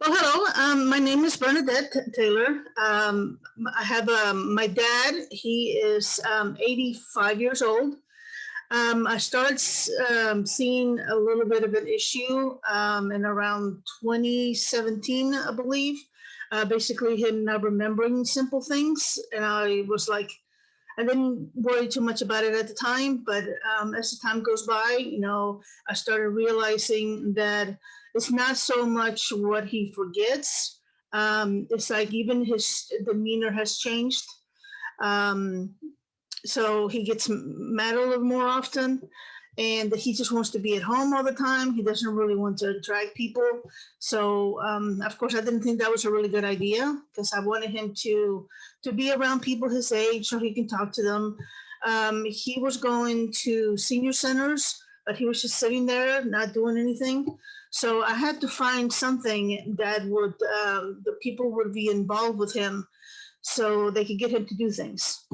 Well, hello. My name is Bernadette Taylor. I have my dad. He is 85 years old. I started seeing a little bit of an issue in around 2017, I believe. Basically, him not remembering simple things, and I was like, I didn't worry too much about it at the time, but as the time goes by, I started realizing that it's not so much what he forgets. It's like even his demeanor has changed. Um, so he gets mad a little more often, and he just wants to be at home all the time. He doesn't really want to drag people. So of course I didn't think that was a really good idea, because I wanted him to be around people his age so he can talk to them. He was going to senior centers, but he was just sitting there not doing anything. So I had to find something that would the people would be involved with him so they could get him to do things.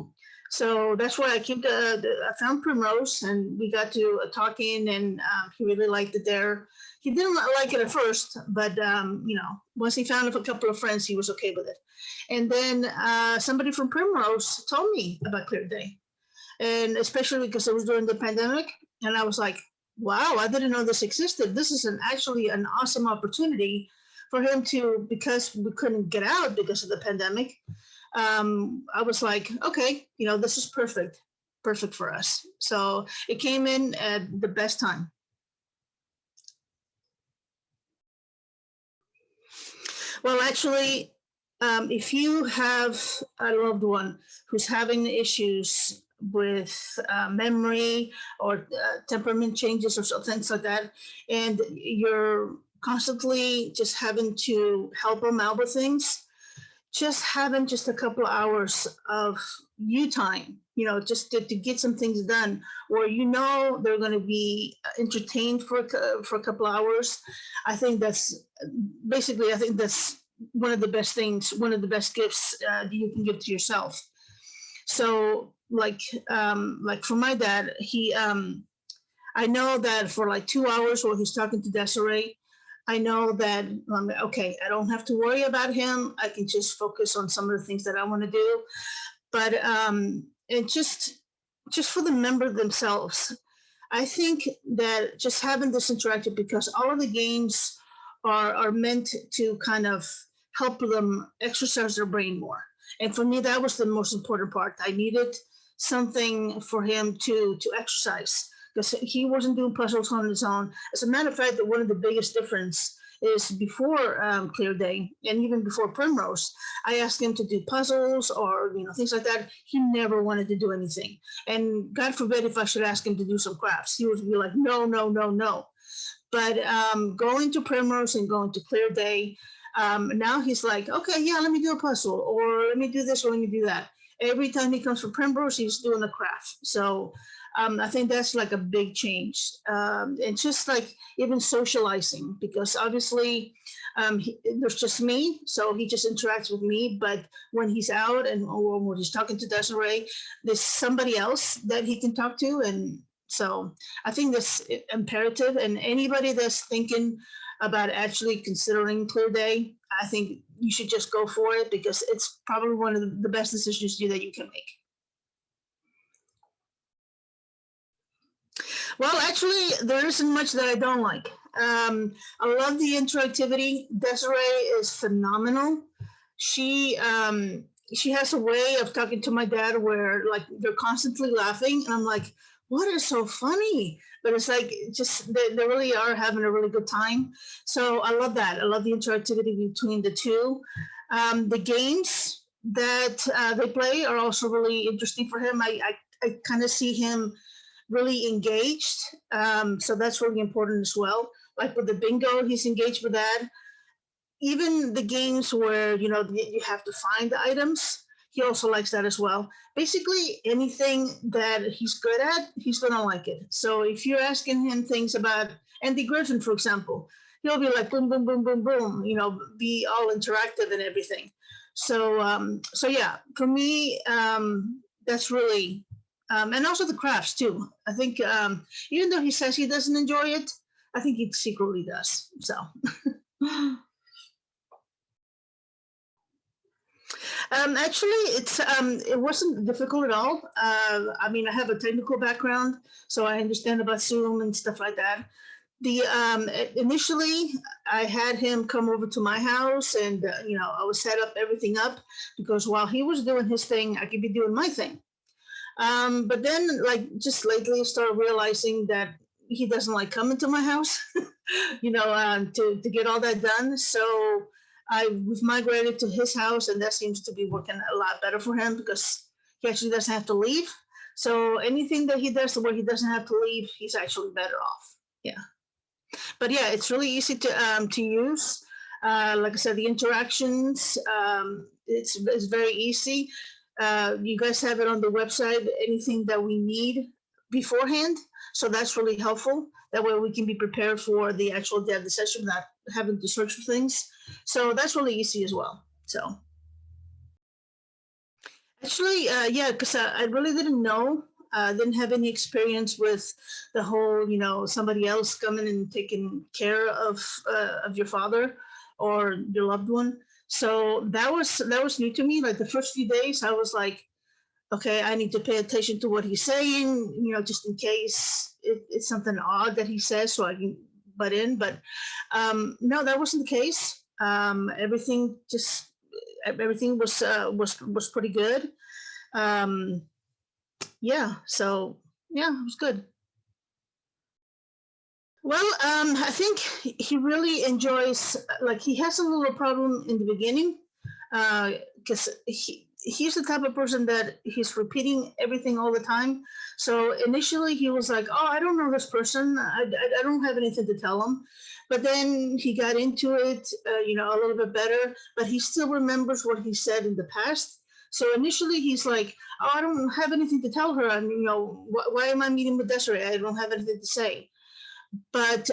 So that's why I came to, I found Primrose, and we got to talking, and he really liked it there. He didn't like it at first, but once he found a couple of friends, he was okay with it. And then somebody from Primrose told me about Clearday, and especially because it was during the pandemic, and I was like, wow, I didn't know this existed. This is actually an awesome opportunity for him to, because we couldn't get out because of the pandemic. I was like, okay, this is perfect for us. So it came in at the best time. Well, actually, if you have a loved one who's having issues with memory or temperament changes or things like that, and you're constantly just having to help them out with things, just having just a couple of hours of you time, just to get some things done, or they're going to be entertained for a couple of hours. I think that's I think that's one of the best things, one of the best gifts that you can give to yourself. So, like for my dad, I know that for like 2 hours while he's talking to Desiree, I know that okay, I don't have to worry about him. I can just focus on some of the things that I want to do. But it just for the member themselves, I think that just having this interactive, because all of the games are meant to kind of help them exercise their brain more. And for me, that was the most important part. I needed something for him to exercise, because he wasn't doing puzzles on his own. As a matter of fact, that one of the biggest difference is before Clearday, and even before Primrose, I asked him to do puzzles or things like that. He never wanted to do anything, and God forbid if I should ask him to do some crafts, he would be like, no, no, no, no. But going to Primrose and going to Clearday, now he's like, okay, yeah, let me do a puzzle, or let me do this, or let me do that. Every time he comes for Primrose, he's doing a craft. So I think that's like a big change. And just like even socializing, because obviously there's just me, so he just interacts with me. But when he's out or when he's talking to Desiree, there's somebody else that he can talk to, and so I think that's imperative. And anybody that's thinking about actually considering Clearday, I think you should just go for it, because it's probably one of the best decisions that you can make. Well, actually, there isn't much that I don't like. I love the interactivity. Desiree is phenomenal. She has a way of talking to my dad where like they're constantly laughing, and I'm like, what is so funny? But it's like just they really are having a really good time. So I love that. I love the interactivity between the two. The games that they play are also really interesting for him. I kind of see him really engaged. So that's really important as well. Like with the bingo, he's engaged with that. Even the games where you have to find the items, he also likes that as well. Basically, anything that he's good at, he's gonna like it. So if you're asking him things about Andy Griffin, for example, he'll be like boom, boom, boom, boom, boom. Be all interactive and everything. So yeah, for me, that's really and also the crafts too. I think even though he says he doesn't enjoy it, I think he secretly does. So Actually, it wasn't difficult at all. I mean, I have a technical background, so I understand about Zoom and stuff like that. The initially, I had him come over to my house, and I would set up everything up because while he was doing his thing, I could be doing my thing. But then, like just lately, I started realizing that he doesn't like coming to my house, to get all that done. So we've migrated to his house, and that seems to be working a lot better for him because he actually doesn't have to leave. So anything that he does where he doesn't have to leave, he's actually better off. Yeah, but yeah, it's really easy to use. Like I said, the interactions, it's very easy. You guys have it on the website, anything that we need beforehand. So that's really helpful. That way we can be prepared for the actual day of the session without having to search for things. So that's really easy as well. So actually, yeah, because I really didn't know. Didn't have any experience with the whole, somebody else coming and taking care of your father or your loved one. So that was new to me. Like the first few days, I was like, okay, I need to pay attention to what he's saying, just in case it's something odd that he says, so I can butt in. But no, that wasn't the case. Everything was pretty good. Um, yeah, so yeah, it was good. Well, I think he really enjoys. Like he has a little problem in the beginning, because he's the type of person that he's repeating everything all the time. So initially he was like, "Oh, I don't know this person. I don't have anything to tell him." But then he got into it, a little bit better. But he still remembers what he said in the past. So initially he's like, "Oh, I don't have anything to tell her, and why am I meeting with Desiree? I don't have anything to say." But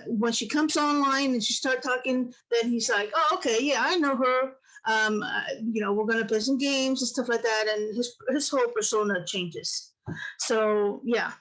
when she comes online and she start talking, then he's like, "Oh, okay, yeah, I know her. We're gonna play some games and stuff like that." And his whole persona changes. So yeah,